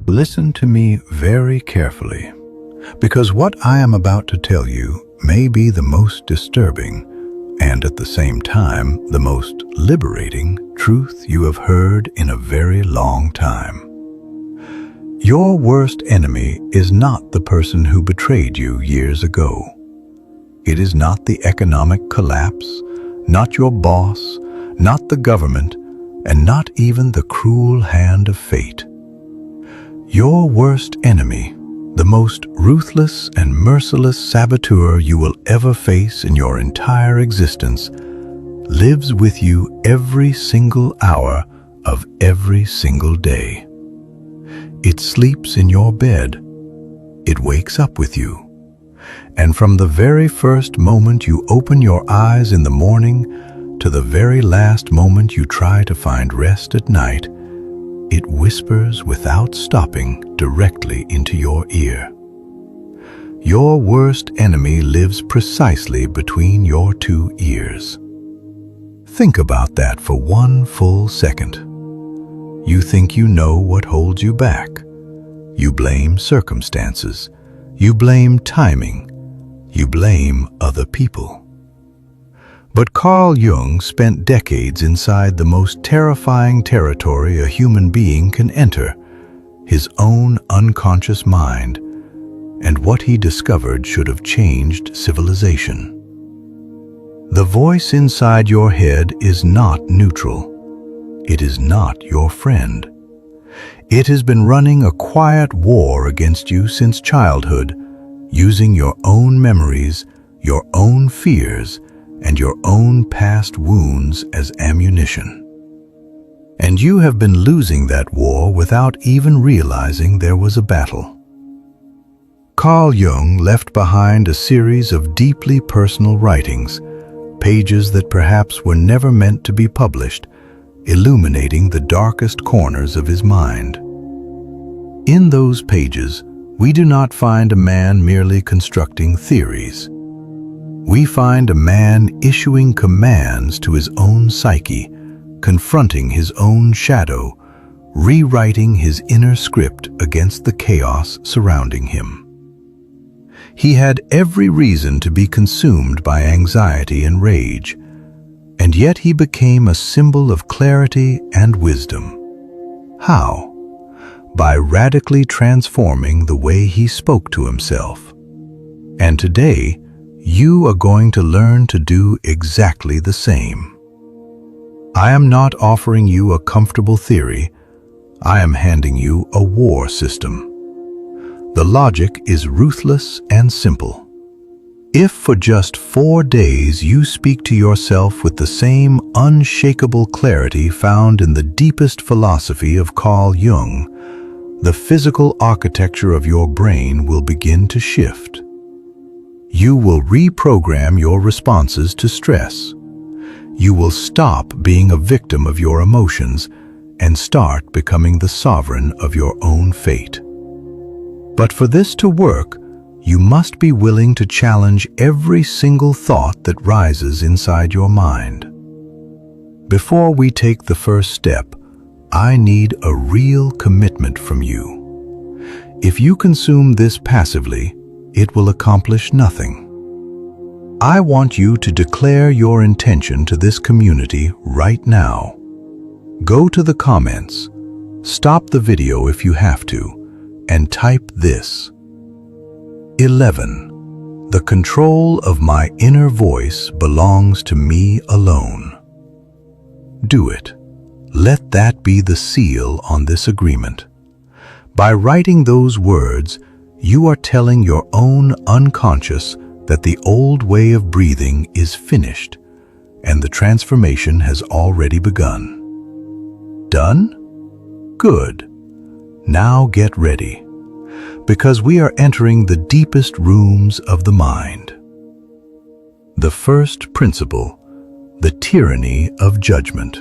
Listen to me very carefully, because what I am about to tell you may be the most disturbing and at the same time the most liberating truth you have heard in a very long time. Your worst enemy is not the person who betrayed you years ago. It is not the economic collapse, not your boss, not the government, and not even the cruel hand of fate. Your worst enemy, the most ruthless and merciless saboteur you will ever face in your entire existence, lives with you every single hour of every single day. It sleeps in your bed. It wakes up with you. And from the very first moment you open your eyes in the morning to the very last moment you try to find rest at night, it whispers without stopping directly into your ear. Your worst enemy lives precisely between your two ears. Think about that for one full second. You think you know what holds you back. You blame circumstances. You blame timing. You blame other people. But Carl Jung spent decades inside the most terrifying territory a human being can enter, his own unconscious mind, and what he discovered should have changed civilization. The voice inside your head is not neutral. It is not your friend. It has been running a quiet war against you since childhood, using your own memories, your own fears, and your own past wounds as ammunition. And you have been losing that war without even realizing there was a battle. Carl Jung left behind a series of deeply personal writings, pages that perhaps were never meant to be published, illuminating the darkest corners of his mind. In those pages, we do not find a man merely constructing theories. We find a man issuing commands to his own psyche, confronting his own shadow, rewriting his inner script against the chaos surrounding him. He had every reason to be consumed by anxiety and rage, and yet he became a symbol of clarity and wisdom. How? By radically transforming the way he spoke to himself. And today, you are going to learn to do exactly the same. I am not offering you a comfortable theory. I am handing you a war system. The logic is ruthless and simple. If for just 4 days you speak to yourself with the same unshakable clarity found in the deepest philosophy of Carl Jung, the physical architecture of your brain will begin to shift. You will reprogram your responses to stress. You will stop being a victim of your emotions and start becoming the sovereign of your own fate. But for this to work, you must be willing to challenge every single thought that rises inside your mind. Before we take the first step, I need a real commitment from you. If you consume this passively, it will accomplish nothing. I want you to declare your intention to this community right now. Go to the comments, stop the video if you have to, and type this. 11. The control of my inner voice belongs to me alone. Do it. Let that be the seal on this agreement. By writing those words, you are telling your own unconscious that the old way of breathing is finished and the transformation has already begun. Done? Good. Now get ready, because we are entering the deepest rooms of the mind. The first principle, the tyranny of judgment.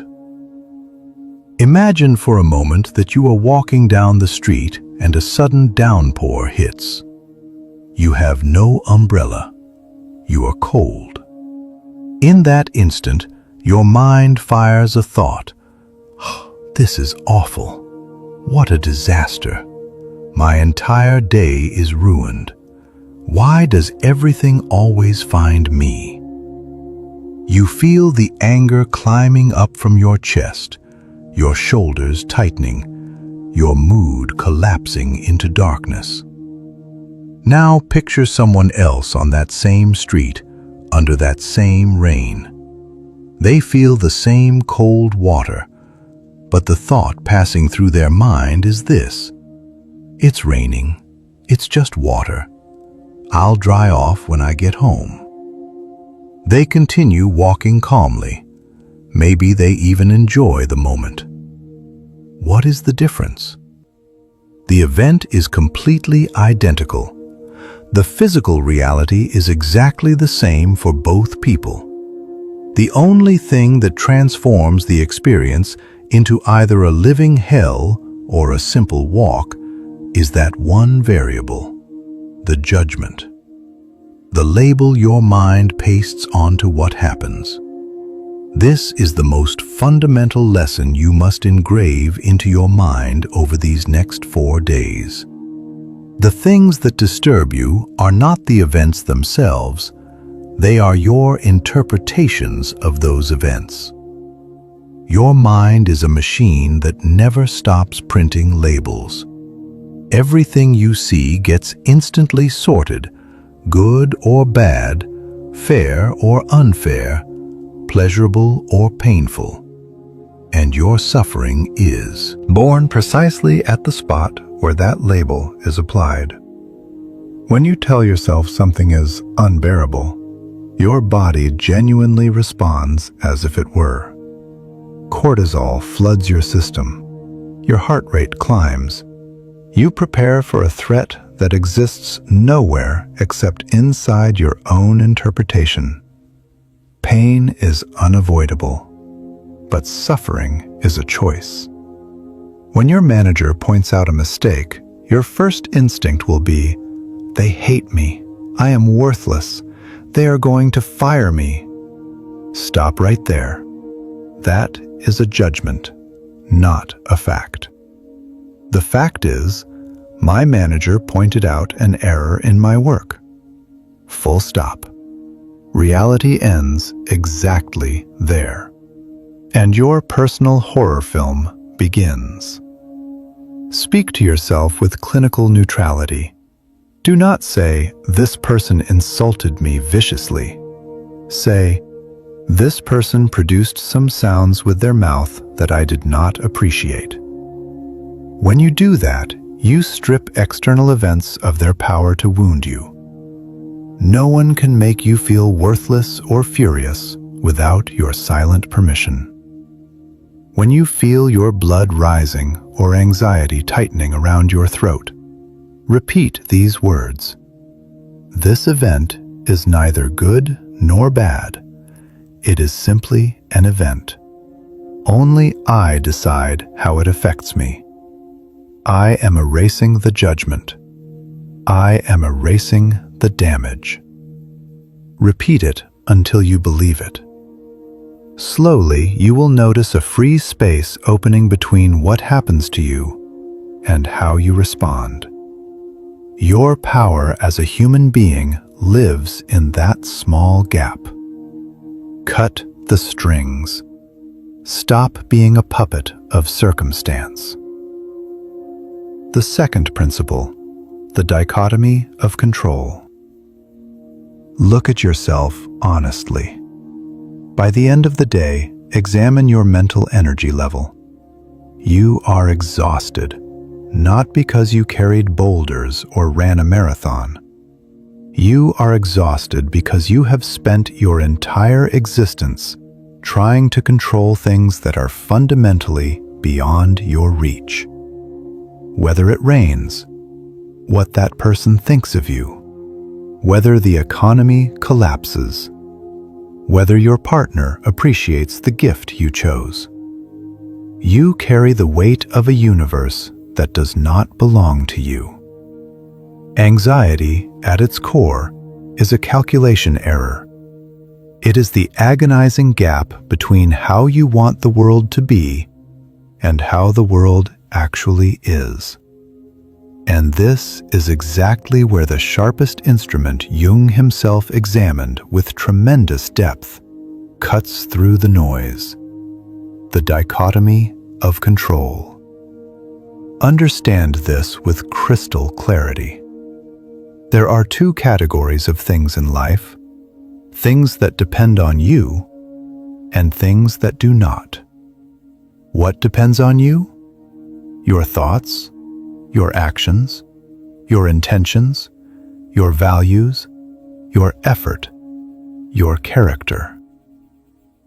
Imagine for a moment that you are walking down the street and a sudden downpour hits. You have no umbrella. You are cold. In that instant, your mind fires a thought. This is awful. What a disaster. My entire day is ruined. Why does everything always find me? You feel the anger climbing up from your chest, your shoulders tightening, your mood collapsing into darkness. Now picture someone else on that same street, under that same rain. They feel the same cold water, but the thought passing through their mind is this: it's raining, it's just water. I'll dry off when I get home. They continue walking calmly. Maybe they even enjoy the moment. What is the difference? The event is completely identical. The physical reality is exactly the same for both people. The only thing that transforms the experience into either a living hell or a simple walk is that one variable: the judgment. The label your mind pastes onto what happens. This is the most fundamental lesson you must engrave into your mind over these next 4 days. The things that disturb you are not the events themselves. They are your interpretations of those events. Your mind is a machine that never stops printing labels. Everything you see gets instantly sorted, good or bad, fair or unfair, pleasurable or painful. And your suffering is born precisely at the spot where that label is applied. When you tell yourself something is unbearable, your body genuinely responds as if it were. Cortisol floods your system. Your heart rate climbs. You prepare for a threat that exists nowhere except inside your own interpretation. Pain is unavoidable, but suffering is a choice. When your manager points out a mistake, your first instinct will be, "They hate me. I am worthless. They are going to fire me." Stop right there. That is a judgment, not a fact. The fact is, my manager pointed out an error in my work. Full stop. Reality ends exactly there. And your personal horror film begins. Speak to yourself with clinical neutrality. Do not say, "This person insulted me viciously." Say, "This person produced some sounds with their mouth that I did not appreciate." When you do that, you strip external events of their power to wound you. No one can make you feel worthless or furious without your silent permission. When you feel your blood rising or anxiety tightening around your throat, repeat these words: "This event is neither good nor bad. It is simply an event. Only I decide how it affects me. I am erasing the judgment. I am erasing the damage." Repeat it until you believe it. Slowly, you will notice a free space opening between what happens to you and how you respond. Your power as a human being lives in that small gap. Cut the strings. Stop being a puppet of circumstance. The second principle, the dichotomy of control. Look at yourself honestly. By the end of the day, examine your mental energy level. You are exhausted, not because you carried boulders or ran a marathon. You are exhausted because you have spent your entire existence trying to control things that are fundamentally beyond your reach. Whether it rains, what that person thinks of you, whether the economy collapses, whether your partner appreciates the gift you chose. You carry the weight of a universe that does not belong to you. Anxiety, at its core, is a calculation error. It is the agonizing gap between how you want the world to be and how the world actually is. And this is exactly where the sharpest instrument Jung himself examined with tremendous depth cuts through the noise: the dichotomy of control. Understand this with crystal clarity. There are two categories of things in life: things that depend on you and things that do not. What depends on you? Your thoughts, your actions, your intentions, your values, your effort, your character.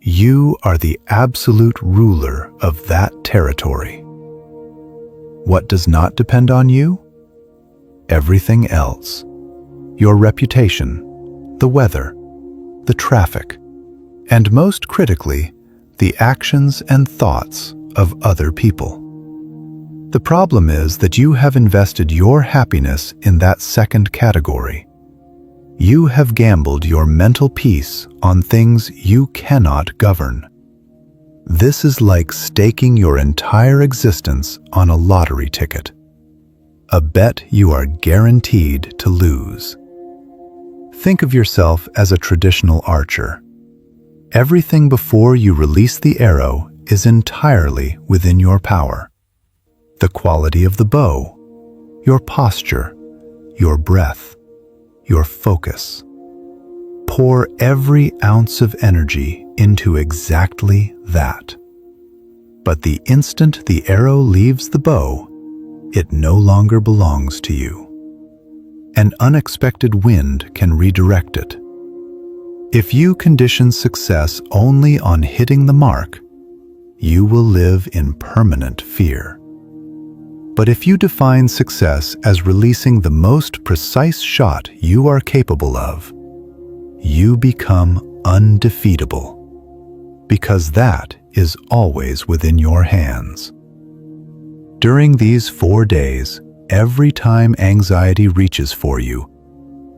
You are the absolute ruler of that territory. What does not depend on you? Everything else. Your reputation, the weather, the traffic, and most critically, the actions and thoughts of other people. The problem is that you have invested your happiness in that second category. You have gambled your mental peace on things you cannot govern. This is like staking your entire existence on a lottery ticket, a bet you are guaranteed to lose. Think of yourself as a traditional archer. Everything before you release the arrow is entirely within your power. The quality of the bow, your posture, your breath, your focus. Pour every ounce of energy into exactly that. But the instant the arrow leaves the bow, it no longer belongs to you. An unexpected wind can redirect it. If you condition success only on hitting the mark, you will live in permanent fear. But if you define success as releasing the most precise shot you are capable of, you become undefeatable, because that is always within your hands. During these 4 days, every time anxiety reaches for you,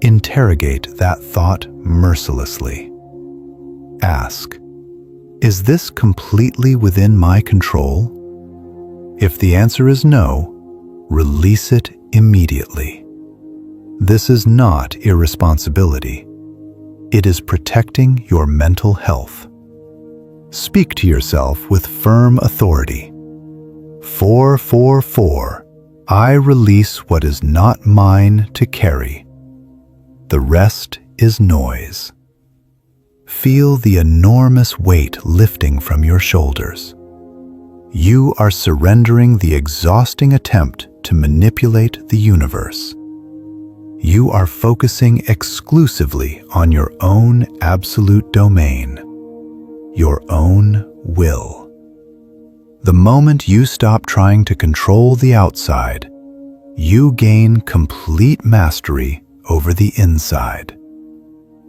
interrogate that thought mercilessly. Ask, is this completely within my control? If the answer is no, release it immediately. This is not irresponsibility. It is protecting your mental health. Speak to yourself with firm authority. 444. I release what is not mine to carry. The rest is noise. Feel the enormous weight lifting from your shoulders. You are surrendering the exhausting attempt to manipulate the universe. You are focusing exclusively on your own absolute domain, your own will. The moment you stop trying to control the outside, you gain complete mastery over the inside.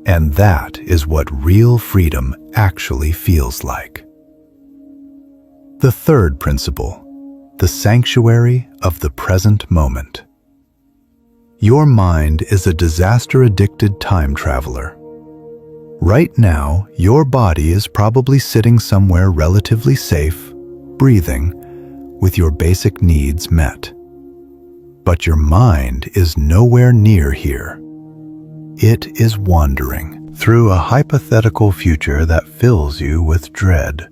And that is what real freedom actually feels like. The third principle, the sanctuary of the present moment. Your mind is a disaster-addicted time traveler. Right now, your body is probably sitting somewhere relatively safe, breathing, with your basic needs met. But your mind is nowhere near here. It is wandering through a hypothetical future that fills you with dread.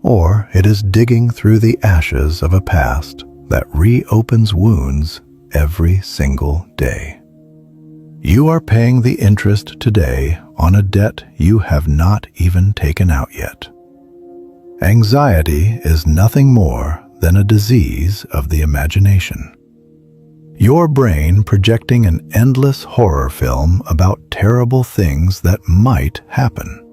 Or it is digging through the ashes of a past that reopens wounds every single day. You are paying the interest today on a debt you have not even taken out yet. Anxiety is nothing more than a disease of the imagination. Your brain projecting an endless horror film about terrible things that might happen.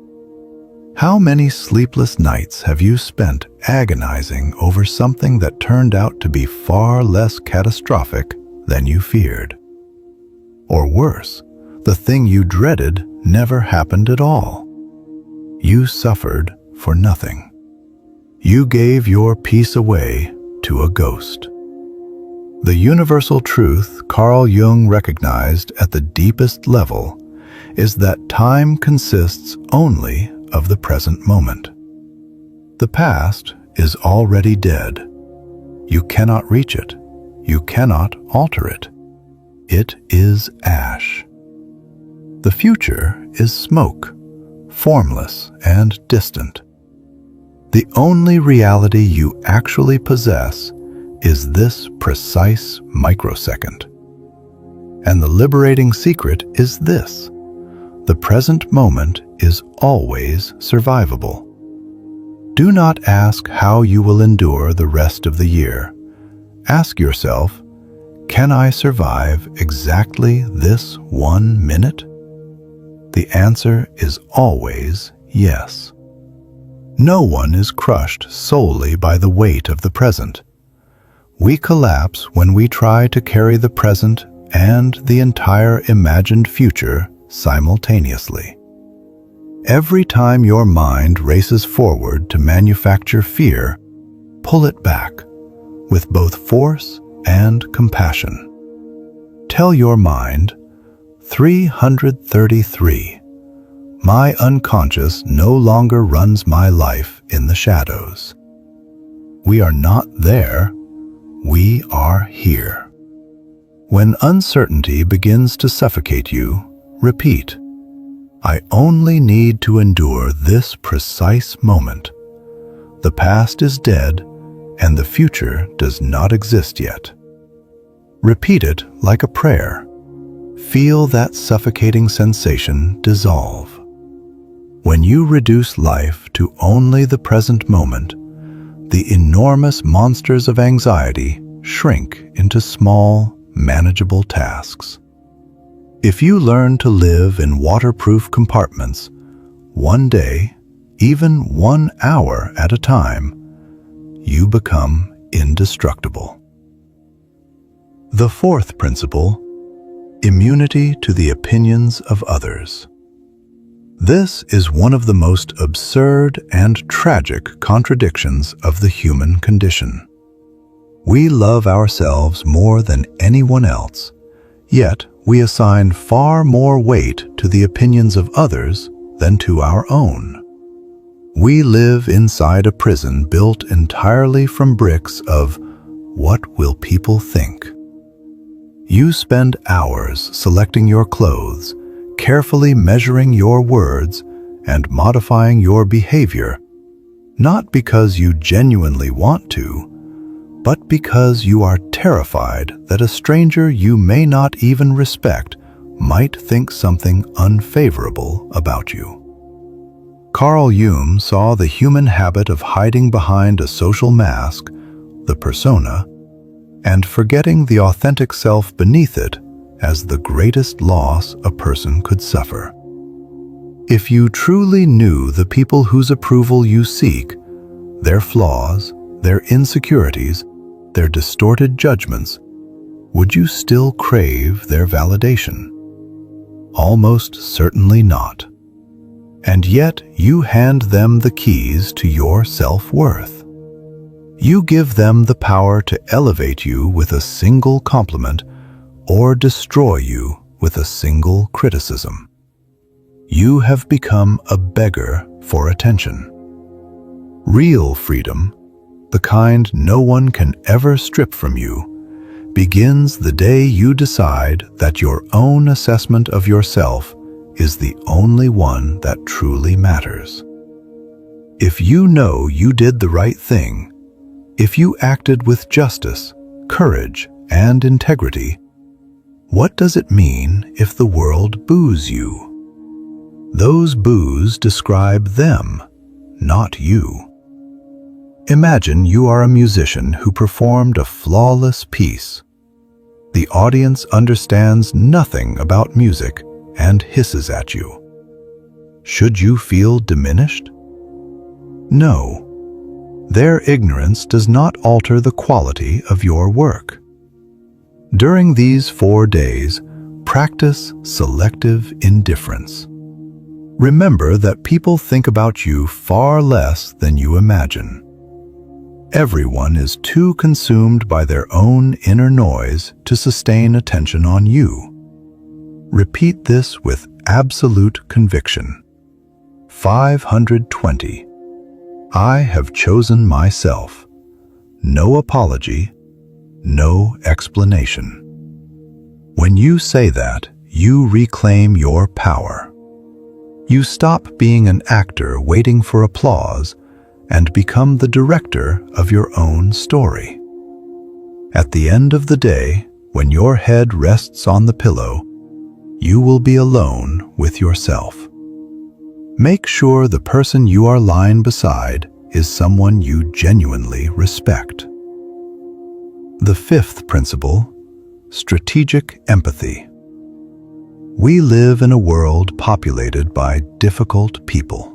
How many sleepless nights have you spent agonizing over something that turned out to be far less catastrophic than you feared? Or worse, the thing you dreaded never happened at all. You suffered for nothing. You gave your peace away to a ghost. The universal truth Carl Jung recognized at the deepest level is that time consists only of the present moment. The past is already dead. You cannot reach it. you cannot alter it. It is ash. The future is smoke, formless and distant. The only reality you actually possess is this precise microsecond. And the liberating secret is this: the present moment is always survivable. Do not ask how you will endure the rest of the year. Ask yourself, can I survive exactly this 1 minute? The answer is always yes. No one is crushed solely by the weight of the present. We collapse when we try to carry the present and the entire imagined future simultaneously. Every time your mind races forward to manufacture fear, pull it back with both force and compassion. Tell your mind, 333, my unconscious no longer runs my life in the shadows. We are not there, we are here. When uncertainty begins to suffocate you, repeat, I only need to endure this precise moment. The past is dead, and the future does not exist yet. Repeat it like a prayer. Feel that suffocating sensation dissolve. When you reduce life to only the present moment, the enormous monsters of anxiety shrink into small, manageable tasks. If you learn to live in waterproof compartments, one day, even 1 hour at a time, you become indestructible. The fourth principle, immunity to the opinions of others. This is one of the most absurd and tragic contradictions of the human condition. We love ourselves more than anyone else, yet we assign far more weight to the opinions of others than to our own. We live inside a prison built entirely from bricks of what will people think. You spend hours selecting your clothes, carefully measuring your words, and modifying your behavior, not because you genuinely want to, but because you are terrified that a stranger you may not even respect might think something unfavorable about you. Carl Jung saw the human habit of hiding behind a social mask, the persona, and forgetting the authentic self beneath it as the greatest loss a person could suffer. If you truly knew the people whose approval you seek, their flaws, their insecurities, their distorted judgments, would you still crave their validation? Almost certainly not. And yet you hand them the keys to your self-worth. You give them the power to elevate you with a single compliment or destroy you with a single criticism. You have become a beggar for attention. Real freedom, the kind no one can ever strip from you, begins the day you decide that your own assessment of yourself is the only one that truly matters. If you know you did the right thing, if you acted with justice, courage, and integrity, what does it mean if the world boos you? Those boos describe them, not you. Imagine you are a musician who performed a flawless piece. The audience understands nothing about music and hisses at you. Should you feel diminished? No. Their ignorance does not alter the quality of your work. During these 4 days, practice selective indifference. Remember that people think about you far less than you imagine. Everyone is too consumed by their own inner noise to sustain attention on you. Repeat this with absolute conviction. 520. I have chosen myself. No apology, no explanation. When you say that, you reclaim your power. You stop being an actor waiting for applause and become the director of your own story. At the end of the day, when your head rests on the pillow, you will be alone with yourself. Make sure the person you are lying beside is someone you genuinely respect. The fifth principle, strategic empathy. We live in a world populated by difficult people.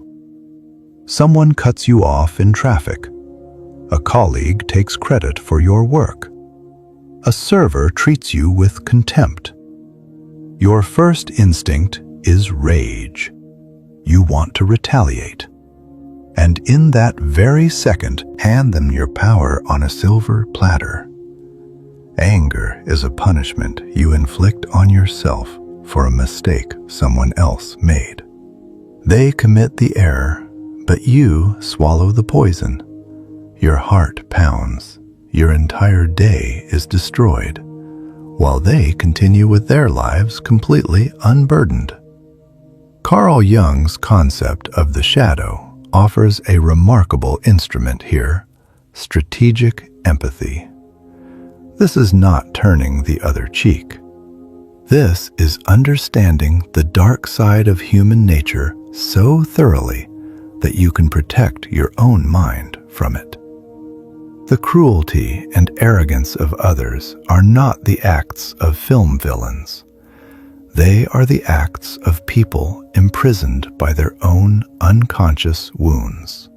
Someone cuts you off in traffic. A colleague takes credit for your work. A server treats you with contempt. Your first instinct is rage. You want to retaliate. And in that very second, hand them your power on a silver platter. Anger is a punishment you inflict on yourself for a mistake someone else made. They commit the error, but you swallow the poison. Your heart pounds. Your entire day is destroyed, while they continue with their lives completely unburdened. Carl Jung's concept of the shadow offers a remarkable instrument here, strategic empathy. This is not turning the other cheek. This is understanding the dark side of human nature so thoroughly that you can protect your own mind from it. The cruelty and arrogance of others are not the acts of film villains. They are the acts of people imprisoned by their own unconscious wounds.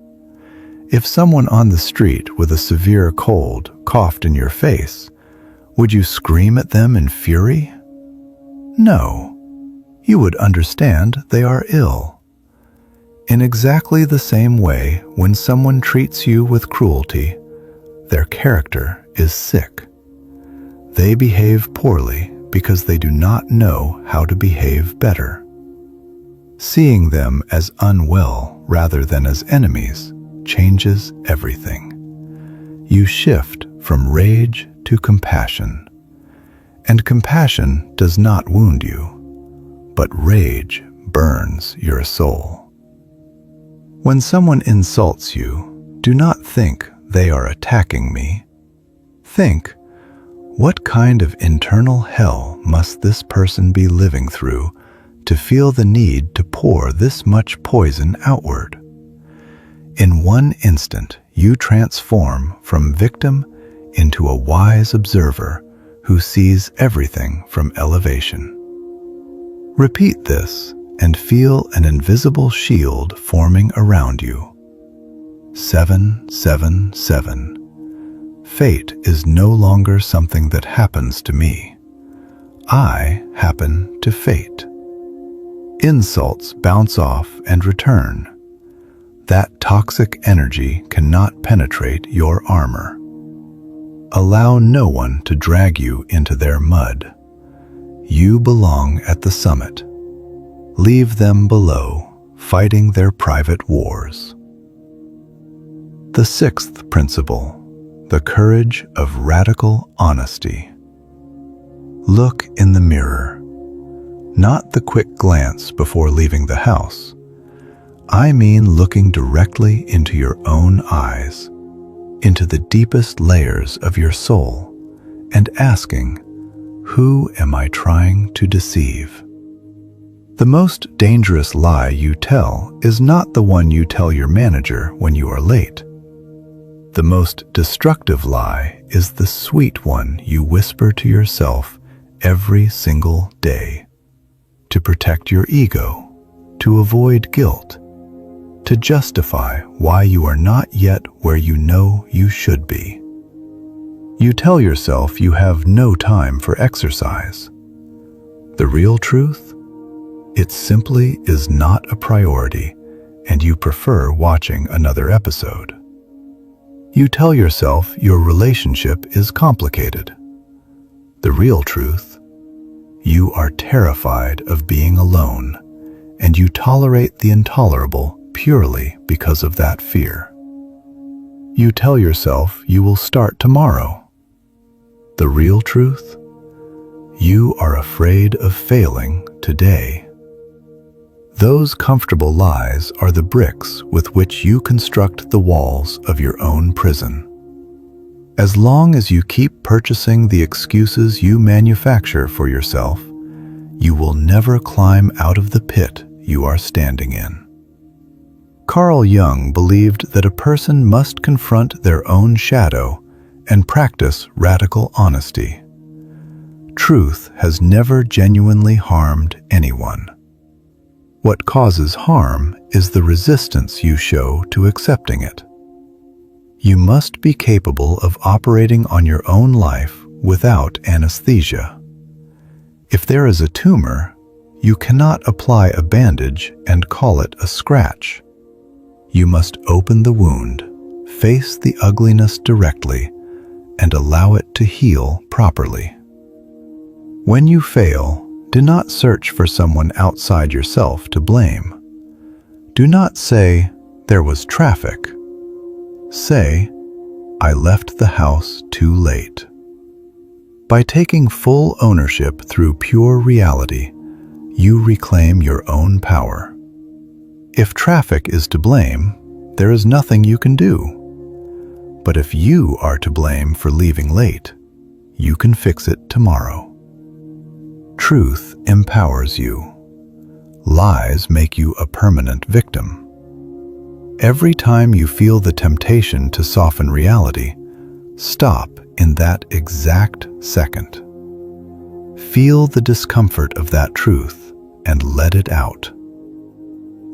If someone on the street with a severe cold coughed in your face, would you scream at them in fury? No. You would understand they are ill. In exactly the same way, when someone treats you with cruelty, their character is sick. They behave poorly because they do not know how to behave better. Seeing them as unwell rather than as enemies changes everything. You shift from rage to compassion. And compassion does not wound you, but rage burns your soul. When someone insults you, do not think they are attacking me. Think, what kind of internal hell must this person be living through to feel the need to pour this much poison outward? In one instant, you transform from victim into a wise observer who sees everything from elevation. Repeat this and feel an invisible shield forming around you. 777. Fate is no longer something that happens to me. I happen to fate. Insults bounce off and return. That toxic energy cannot penetrate your armor. Allow no one to drag you into their mud. You belong at the summit. Leave them below, fighting their private wars. The sixth principle, the courage of radical honesty. Look in the mirror, not the quick glance before leaving the house. I mean looking directly into your own eyes, into the deepest layers of your soul, and asking, who am I trying to deceive? The most dangerous lie you tell is not the one you tell your manager when you are late. The most destructive lie is the sweet one you whisper to yourself every single day, to protect your ego, to avoid guilt, to justify why you are not yet where you know you should be. You tell yourself you have no time for exercise. The real truth? It simply is not a priority, and you prefer watching another episode. You tell yourself your relationship is complicated. The real truth? You are terrified of being alone, and you tolerate the intolerable purely because of that fear. You tell yourself you will start tomorrow. The real truth? You are afraid of failing today. Those comfortable lies are the bricks with which you construct the walls of your own prison. As long as you keep purchasing the excuses you manufacture for yourself, you will never climb out of the pit you are standing in. Carl Jung believed that a person must confront their own shadow and practice radical honesty. Truth has never genuinely harmed anyone. What causes harm is the resistance you show to accepting it. You must be capable of operating on your own life without anesthesia. If there is a tumor, you cannot apply a bandage and call it a scratch. You must open the wound, face the ugliness directly, and allow it to heal properly. When you fail, do not search for someone outside yourself to blame. Do not say, "There was traffic." Say, "I left the house too late." By taking full ownership through pure reality, you reclaim your own power. If traffic is to blame, there is nothing you can do. But if you are to blame for leaving late, you can fix it tomorrow. Truth empowers you. Lies make you a permanent victim. Every time you feel the temptation to soften reality, stop in that exact second. Feel the discomfort of that truth and let it out.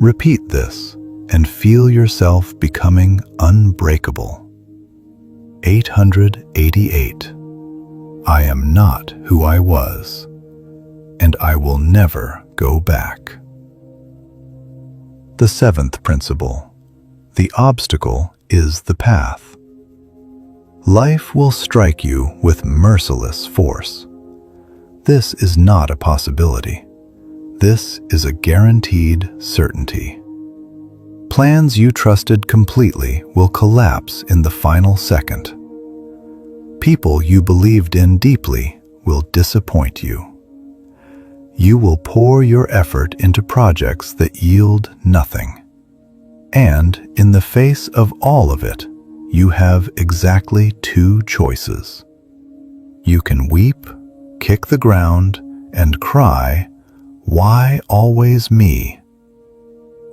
Repeat this and feel yourself becoming unbreakable. 888. I am not who I was, and I will never go back. The seventh principle. The obstacle is the path. Life will strike you with merciless force. This is not a possibility. This is a guaranteed certainty. Plans you trusted completely will collapse in the final second. People you believed in deeply will disappoint you. You will pour your effort into projects that yield nothing. And in the face of all of it, you have exactly two choices. You can weep, kick the ground, and cry, "Why always me?"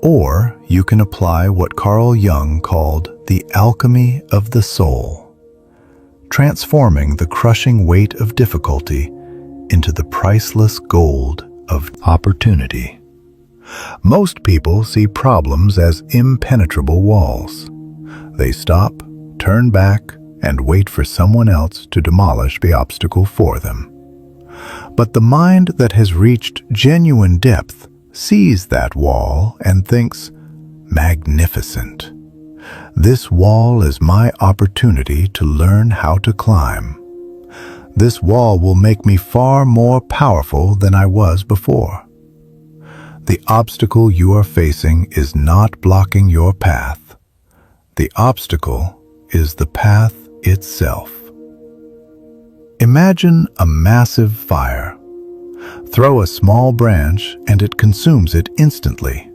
Or you can apply what Carl Jung called the alchemy of the soul, transforming the crushing weight of difficulty into the priceless gold of opportunity. Most people see problems as impenetrable walls. They stop, turn back, and wait for someone else to demolish the obstacle for them. But the mind that has reached genuine depth sees that wall and thinks, "Magnificent. This wall is my opportunity to learn how to climb. This wall will make me far more powerful than I was before." The obstacle you are facing is not blocking your path. The obstacle is the path itself. Imagine a massive fire. Throw a small branch and it consumes it instantly.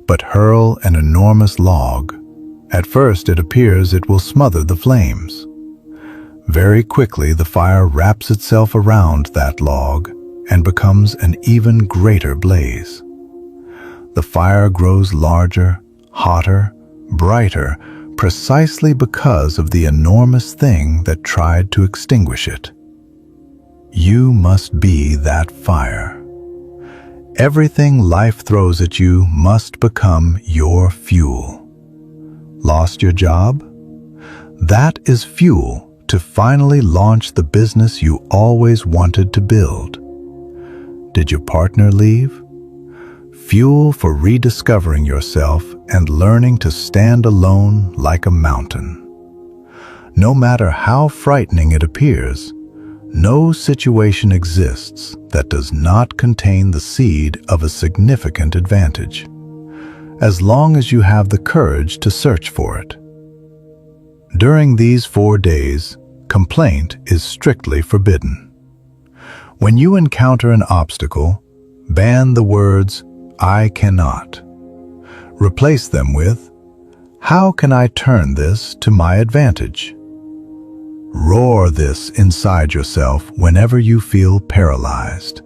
But hurl an enormous log. At first it appears it will smother the flames. Very quickly the fire wraps itself around that log and becomes an even greater blaze. The fire grows larger, hotter, brighter, precisely because of the enormous thing that tried to extinguish it. You must be that fire. Everything life throws at you must become your fuel. Lost your job? That is fuel to finally launch the business you always wanted to build. Did your partner leave? Fuel for rediscovering yourself and learning to stand alone like a mountain. No matter how frightening it appears, no situation exists that does not contain the seed of a significant advantage, as long as you have the courage to search for it. During these 4 days, Complaint is strictly forbidden. When you encounter an obstacle, ban the words, "I cannot." Replace them with, "How can I turn this to my advantage?" Roar this inside yourself whenever you feel paralyzed.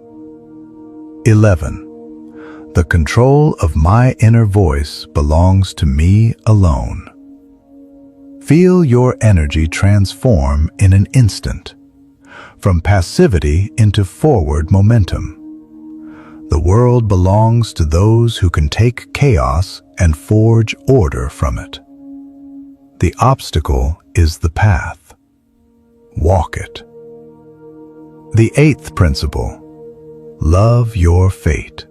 11. The control of my inner voice belongs to me alone. Feel your energy transform in an instant, from passivity into forward momentum. The world belongs to those who can take chaos and forge order from it. The obstacle is the path. Walk it. The 8th principle: love your fate.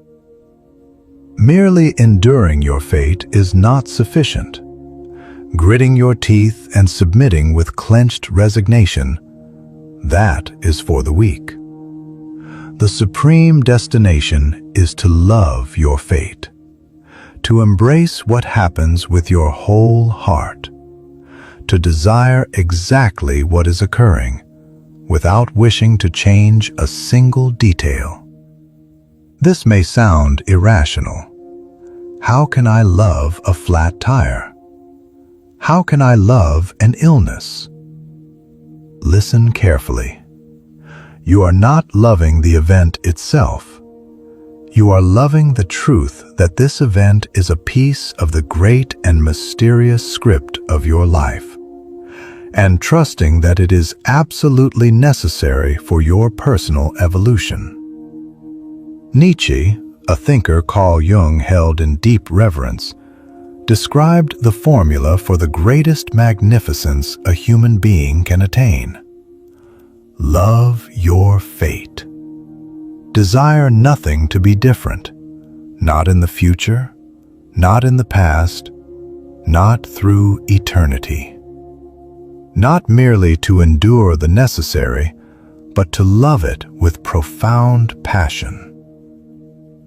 Merely enduring your fate is not sufficient. Gritting your teeth and submitting with clenched resignation, that is for the weak. The supreme destination is to love your fate, to embrace what happens with your whole heart, to desire exactly what is occurring, without wishing to change a single detail. This may sound irrational. How can I love a flat tire? How can I love an illness? Listen carefully. You are not loving the event itself. You are loving the truth that this event is a piece of the great and mysterious script of your life, and trusting that it is absolutely necessary for your personal evolution. Nietzsche, a thinker Carl Jung held in deep reverence, described the formula for the greatest magnificence a human being can attain. Love your fate. Desire nothing to be different, not in the future, not in the past, not through eternity. Not merely to endure the necessary, but to love it with profound passion.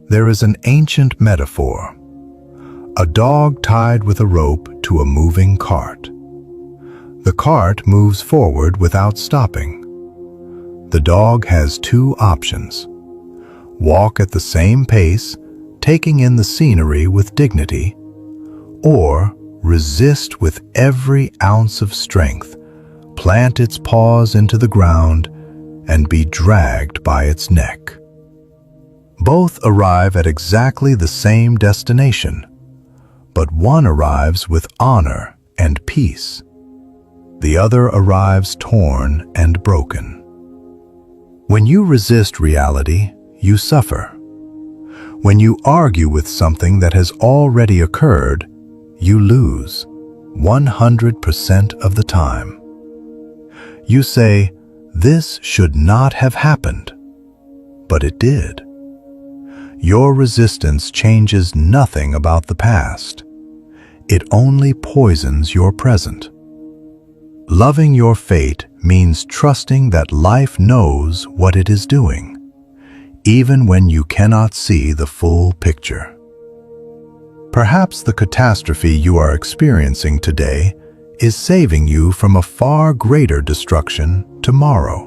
There is an ancient metaphor: a dog tied with a rope to a moving cart. The cart moves forward without stopping. The dog has two options: walk at the same pace, taking in the scenery with dignity, or resist with every ounce of strength, plant its paws into the ground, and be dragged by its neck. Both arrive at exactly the same destination, but one arrives with honor and peace. The other arrives torn and broken. When you resist reality, you suffer. When you argue with something that has already occurred, you lose 100% of the time. You say, "This should not have happened," but it did. Your resistance changes nothing about the past. It only poisons your present. Loving your fate means trusting that life knows what it is doing, even when you cannot see the full picture. Perhaps the catastrophe you are experiencing today is saving you from a far greater destruction tomorrow.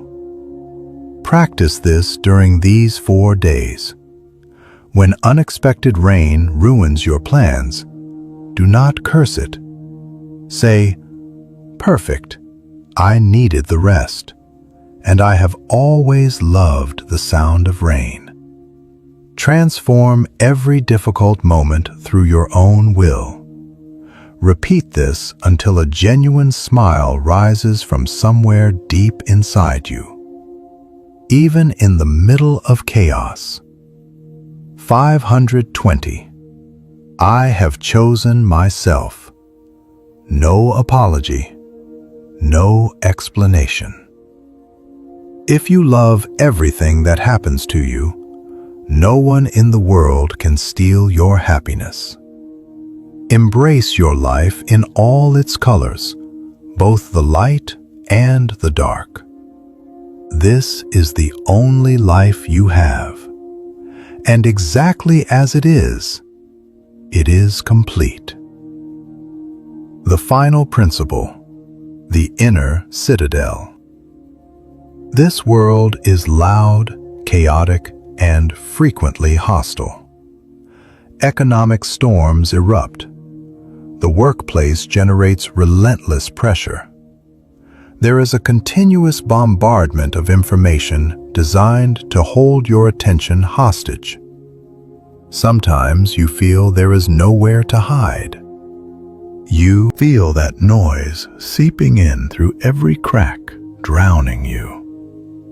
Practice this during these 4 days. When unexpected rain ruins your plans, do not curse it. Say, "Perfect, I needed the rest, and I have always loved the sound of rain." Transform every difficult moment through your own will. Repeat this until a genuine smile rises from somewhere deep inside you, even in the middle of chaos. 520. I have chosen myself. No apology, no explanation. If you love everything that happens to you, no one in the world can steal your happiness. Embrace your life in all its colors, both the light and the dark. This is the only life you have, and exactly as it is complete. The final principle: the inner citadel. This world is loud, chaotic, and frequently hostile. Economic storms erupt. The workplace generates relentless pressure. There is a continuous bombardment of information designed to hold your attention hostage. Sometimes you feel there is nowhere to hide. You feel that noise seeping in through every crack, drowning you.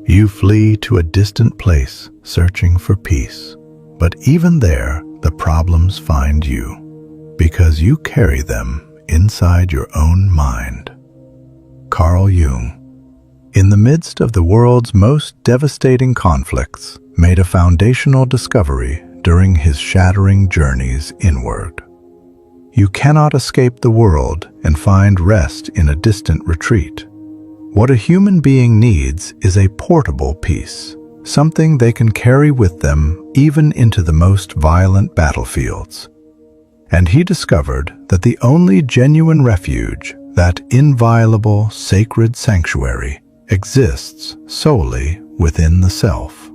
You flee to a distant place, searching for peace. But even there, the problems find you, because you carry them inside your own mind. Carl Jung, in the midst of the world's most devastating conflicts, made a foundational discovery during his shattering journeys inward. You cannot escape the world and find rest in a distant retreat. What a human being needs is a portable peace, something they can carry with them even into the most violent battlefields. And he discovered that the only genuine refuge, that inviolable sacred sanctuary, exists solely within the self.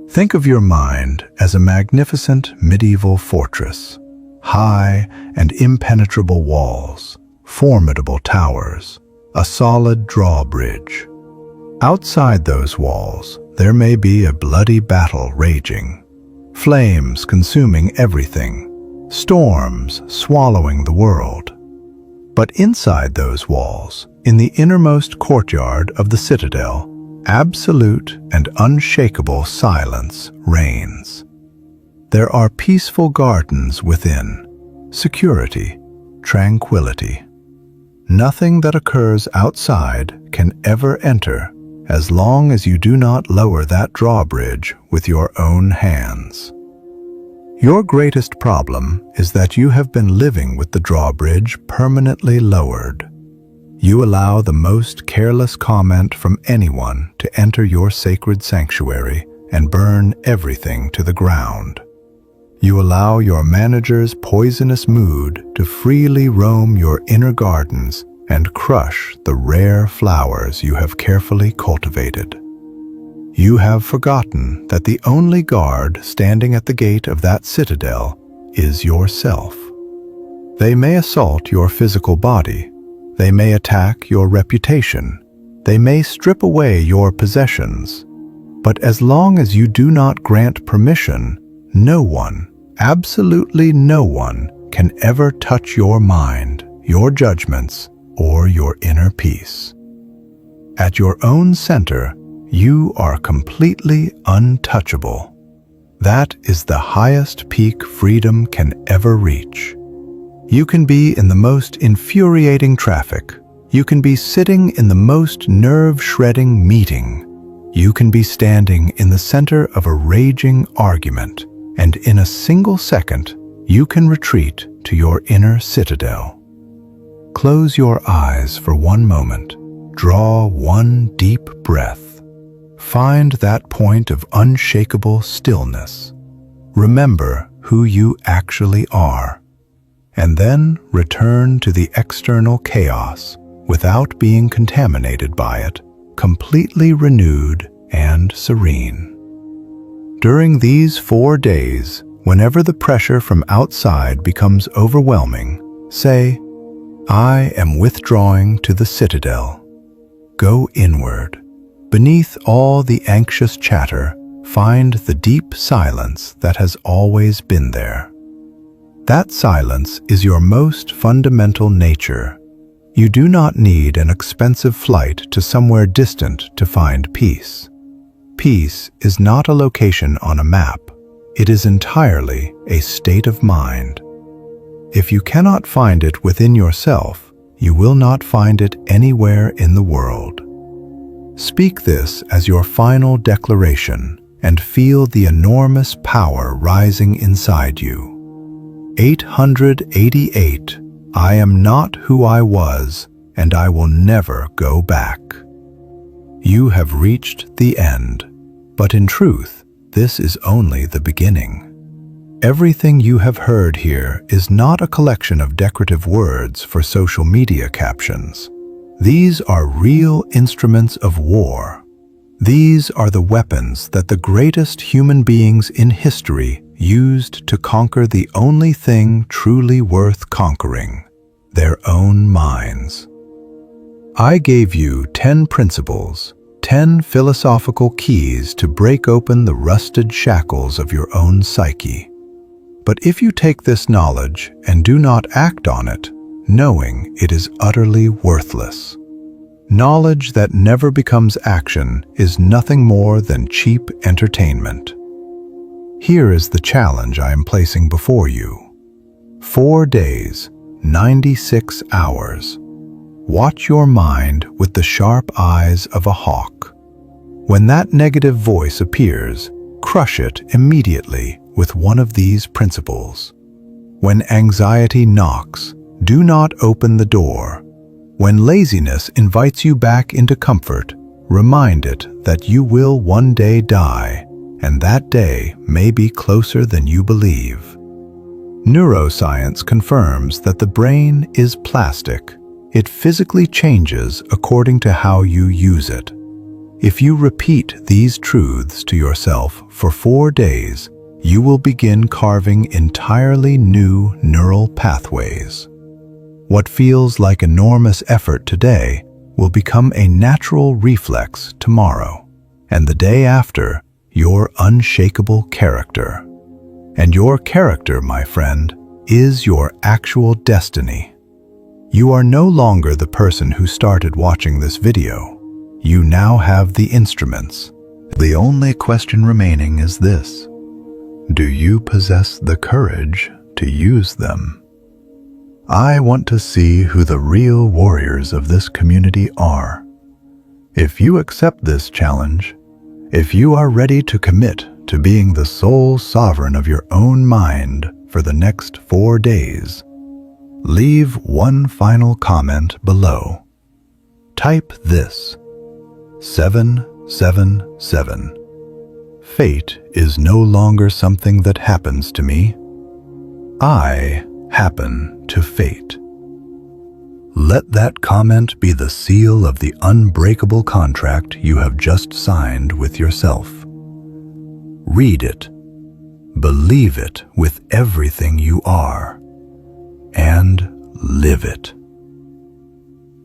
Think of your mind as a magnificent medieval fortress, high and impenetrable walls, formidable towers, a solid drawbridge. Outside those walls, there may be a bloody battle raging, flames consuming everything, storms swallowing the world. But inside those walls, in the innermost courtyard of the citadel, absolute and unshakable silence reigns. There are peaceful gardens within, security, tranquility. Nothing that occurs outside can ever enter as long as you do not lower that drawbridge with your own hands. Your greatest problem is that you have been living with the drawbridge permanently lowered. You allow the most careless comment from anyone to enter your sacred sanctuary and burn everything to the ground. You allow your manager's poisonous mood to freely roam your inner gardens and crush the rare flowers you have carefully cultivated. You have forgotten that the only guard standing at the gate of that citadel is yourself. They may assault your physical body. They may attack your reputation. They may strip away your possessions. But as long as you do not grant permission, no one, absolutely no one, can ever touch your mind, your judgments, or your inner peace. At your own center, you are completely untouchable. That is the highest peak freedom can ever reach. You can be in the most infuriating traffic. You can be sitting in the most nerve-shredding meeting. You can be standing in the center of a raging argument, and in a single second, you can retreat to your inner citadel. Close your eyes for one moment. Draw one deep breath. Find that point of unshakable stillness. Remember who you actually are, and then return to the external chaos without being contaminated by it, completely renewed and serene. During these 4 days, whenever the pressure from outside becomes overwhelming, say, "I am withdrawing to the citadel." Go inward. Beneath all the anxious chatter, find the deep silence that has always been there. That silence is your most fundamental nature. You do not need an expensive flight to somewhere distant to find peace. Peace is not a location on a map. It is entirely a state of mind. If you cannot find it within yourself, you will not find it anywhere in the world. Speak this as your final declaration and feel the enormous power rising inside you. 888. I am not who I was, and I will never go back. You have reached the end, but in truth, this is only the beginning. Everything you have heard here is not a collection of decorative words for social media captions. These are real instruments of war, These are the weapons that the greatest human beings in history used to conquer the only thing truly worth conquering, their own minds. I gave you 10 principles, 10 philosophical keys to break open the rusted shackles of your own psyche. But if you take this knowledge and do not act on it, knowing it is utterly worthless. Knowledge that never becomes action is nothing more than cheap entertainment. Here is the challenge I am placing before you. 4 days, 96 hours. Watch your mind with the sharp eyes of a hawk. When that negative voice appears, crush it immediately with one of these principles. When anxiety knocks, do not open the door. When laziness invites you back into comfort, remind it that you will one day die, and that day may be closer than you believe. Neuroscience confirms that the brain is plastic. It physically changes according to how you use it. If you repeat these truths to yourself for 4 days, you will begin carving entirely new neural pathways. What feels like enormous effort today will become a natural reflex tomorrow, and the day after, your unshakable character. And your character, my friend, is your actual destiny. You are no longer the person who started watching this video. You now have the instruments. The only question remaining is this: do you possess the courage to use them? I want to see who the real warriors of this community are. If you accept this challenge, if you are ready to commit to being the sole sovereign of your own mind for the next 4 days, leave one final comment below. Type this: 777. Fate is no longer something that happens to me. I happen to fate. Let that comment be the seal of the unbreakable contract you have just signed with yourself. Read it, believe it with everything you are, and live it.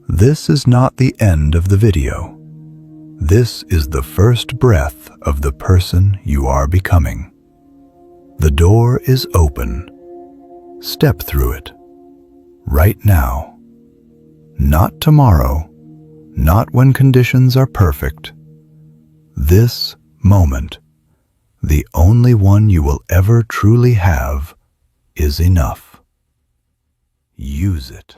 This is not the end of the video. This is the first breath of the person you are becoming. The door is open. Step through it. Right now. Not tomorrow. Not when conditions are perfect. This moment, the only one you will ever truly have, is enough. Use it.